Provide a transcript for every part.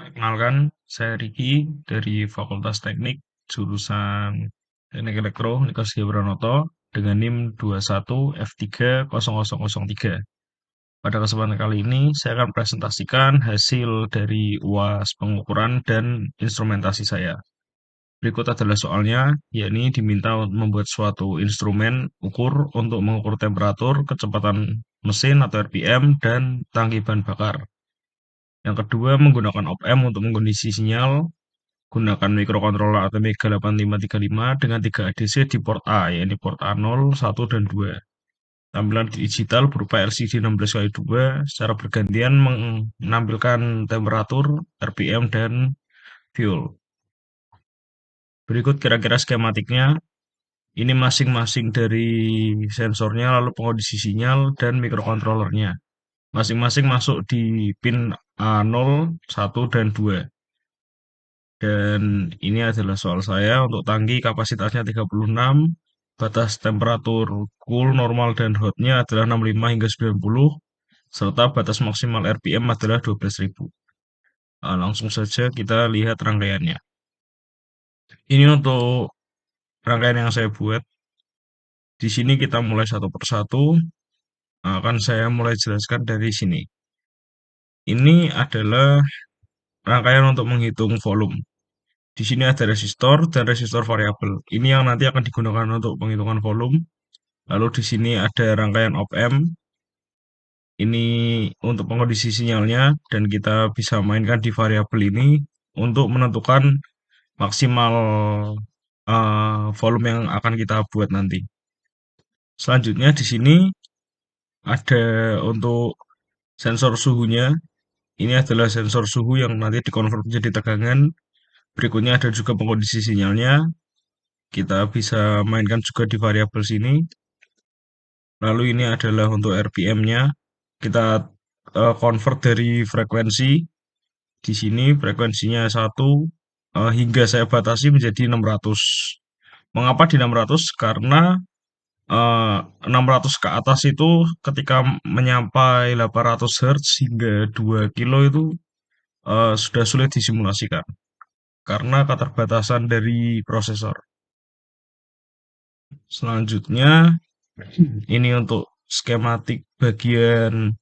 Perkenalkan, saya Riki dari Fakultas Teknik jurusan Teknik Elektro Universitas Pranoto dengan NIM 21F30003. Pada kesempatan kali ini, saya akan presentasikan hasil dari UAS pengukuran dan instrumentasi saya. Berikut adalah soalnya, yakni diminta membuat suatu instrumen ukur untuk mengukur temperatur, kecepatan mesin atau RPM, dan tangki bahan bakar. Yang kedua, menggunakan op-amp untuk mengkondisi sinyal. Gunakan microcontroller Atmega 8535 dengan 3 ADC di port A, yaitu port A0, 1, dan 2. Tampilan digital berupa LCD 16x2 secara bergantian menampilkan temperatur, RPM, dan fuel. Berikut kira-kira skematiknya. Ini masing-masing dari sensornya, lalu pengkondisi sinyal, dan microcontrollernya. Masing-masing masuk di pin A0, 1, dan 2. Dan ini adalah soal saya untuk tangki kapasitasnya 36, batas temperatur cool, normal, dan hotnya adalah 65 hingga 90, serta batas maksimal RPM adalah 12.000. Langsung saja kita lihat rangkaiannya. Ini untuk rangkaian yang saya buat. Di sini kita mulai satu persatu. Akan saya mulai jelaskan dari sini. Ini adalah rangkaian untuk menghitung volume. Di sini ada resistor dan resistor variabel. Ini yang nanti akan digunakan untuk penghitungan volume. Lalu di sini ada rangkaian op-amp. Ini untuk pengkondisi sinyalnya dan kita bisa mainkan di variabel ini untuk menentukan maksimal volume yang akan kita buat nanti. Selanjutnya di sini ada untuk sensor suhunya. Ini adalah sensor suhu yang nanti dikonvert menjadi tegangan. Berikutnya ada juga pengkondisi sinyalnya. Kita bisa mainkan juga di variabel sini. Lalu ini adalah untuk RPM-nya. Kita convert dari frekuensi. Di sini frekuensinya 1 hingga saya batasi menjadi 600. Mengapa di 600? Karena 600 ke atas itu ketika menyampai 800 Hz hingga 2 kilo itu sudah sulit disimulasikan karena keterbatasan dari prosesor. Selanjutnya ini untuk skematik bagian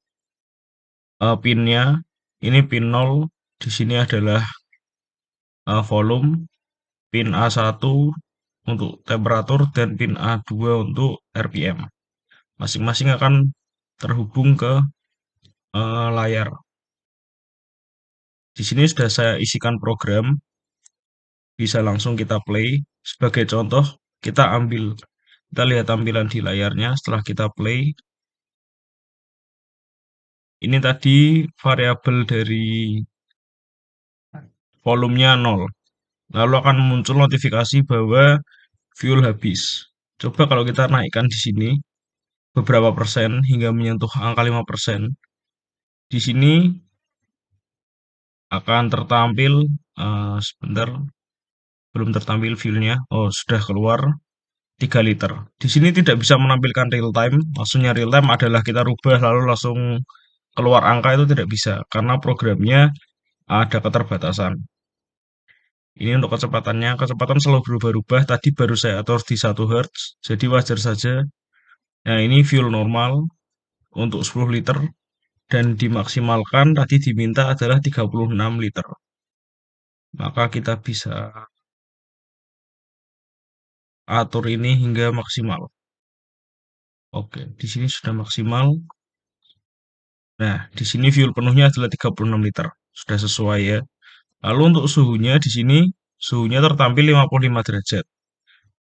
pinnya. Ini pin 0, di sini adalah volume, pin A1 untuk temperatur, dan pin A2 untuk RPM. Masing-masing akan terhubung ke layar. Di sini sudah saya isikan program, bisa langsung kita play. Sebagai contoh, kita lihat tampilan di layarnya setelah kita play. Ini tadi variabel dari volumenya 0. Lalu akan muncul notifikasi bahwa fuel habis. Coba kalau kita naikkan di sini beberapa persen hingga menyentuh angka 5%. Di sini akan tertampil sebentar, belum tertampil fuelnya. Oh, sudah keluar 3 liter. Di sini tidak bisa menampilkan real time. Maksudnya real time adalah kita rubah lalu langsung keluar angka, itu tidak bisa karena programnya ada keterbatasan. Ini untuk kecepatannya, kecepatan selalu berubah-ubah. Tadi baru saya atur di 1 Hz, jadi wajar saja. Nah, ini fuel normal untuk 10 liter dan dimaksimalkan tadi diminta adalah 36 liter. Maka kita bisa atur ini hingga maksimal. Oke, di sini sudah maksimal. Nah, di sini fuel penuhnya adalah 36 liter. Sudah sesuai ya. Lalu untuk suhunya di sini suhunya tertampil 55 derajat.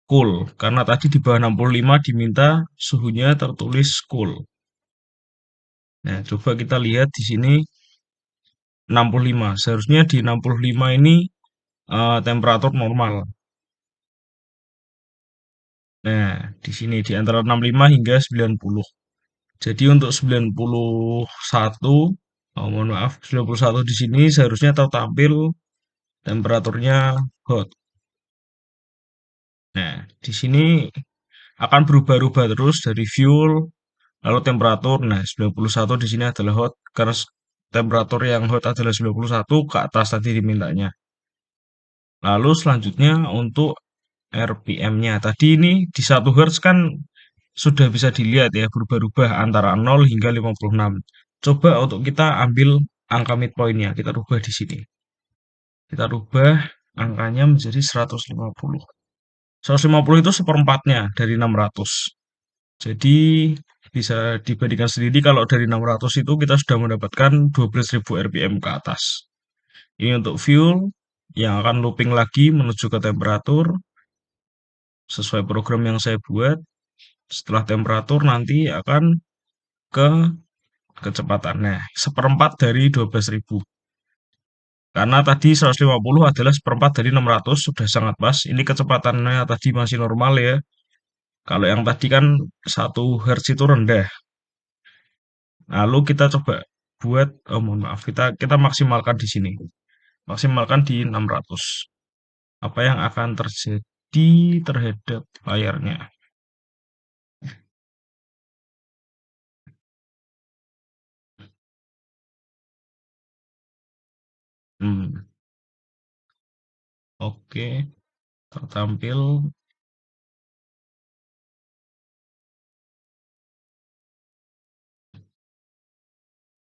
Cool, karena tadi di bawah 65 diminta suhunya tertulis cool. Nah, coba kita lihat di sini 65. Seharusnya di 65 ini temperatur normal. Nah, di sini di antara 65 hingga 90. Jadi untuk 91, mohon maaf, 91 di sini seharusnya tertampil temperaturnya hot. Nah, di sini akan berubah-ubah terus dari fuel lalu temperatur. Nah, 91 di sini adalah hot karena temperatur yang hot adalah 91 ke atas tadi dimintanya. Lalu selanjutnya untuk RPM-nya. Tadi ini di 1 Hz kan sudah bisa dilihat ya berubah-ubah antara 0 hingga 56. Coba untuk kita ambil angka midpoint-nya, kita rubah di sini. Kita rubah angkanya menjadi 150. 150 itu seperempatnya dari 600. Jadi bisa dibandingkan sendiri kalau dari 600 itu kita sudah mendapatkan 12.000 RPM ke atas. Ini untuk fuel yang akan looping lagi menuju ke temperatur sesuai program yang saya buat. Setelah temperatur nanti akan ke kecepatannya. Seperempat dari 12.000. Karena tadi 150 adalah seperempat dari 600 sudah sangat pas. Ini kecepatannya tadi masih normal ya. Kalau yang tadi kan 1 Hz itu rendah. Lalu kita coba buat, oh mohon maaf, kita maksimalkan di sini. Maksimalkan di 600. Apa yang akan terjadi terhadap layarnya? Hmm, oke, tertampil.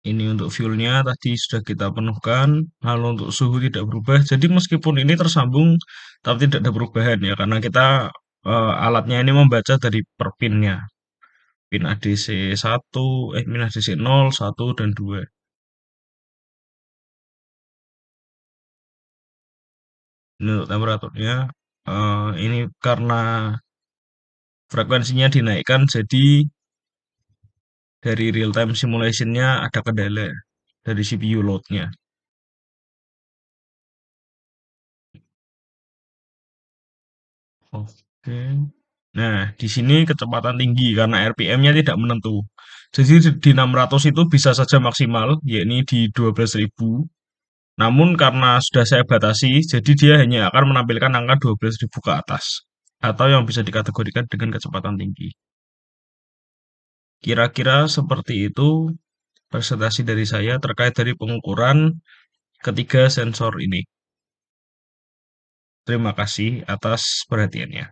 Ini untuk fuelnya tadi sudah kita penuhkan, lalu untuk suhu tidak berubah. Jadi meskipun ini tersambung, tapi tidak ada perubahan ya, karena kita alatnya ini membaca dari per pinnya. Pin ADC 1, pin ADC 0, 1, dan 2. Ini untuk temperaturnya. Ini karena frekuensinya dinaikkan, jadi dari real time simulation-nya ada kendala dari CPU load-nya. Oke. Nah, di sini kecepatan tinggi karena RPM-nya tidak menentu. Jadi di 600 itu bisa saja maksimal, yakni di 12.000. Namun karena sudah saya batasi, jadi dia hanya akan menampilkan angka 12.000 ke atas. Atau yang bisa dikategorikan dengan kecepatan tinggi. Kira-kira seperti itu presentasi dari saya terkait dari pengukuran ketiga sensor ini. Terima kasih atas perhatiannya.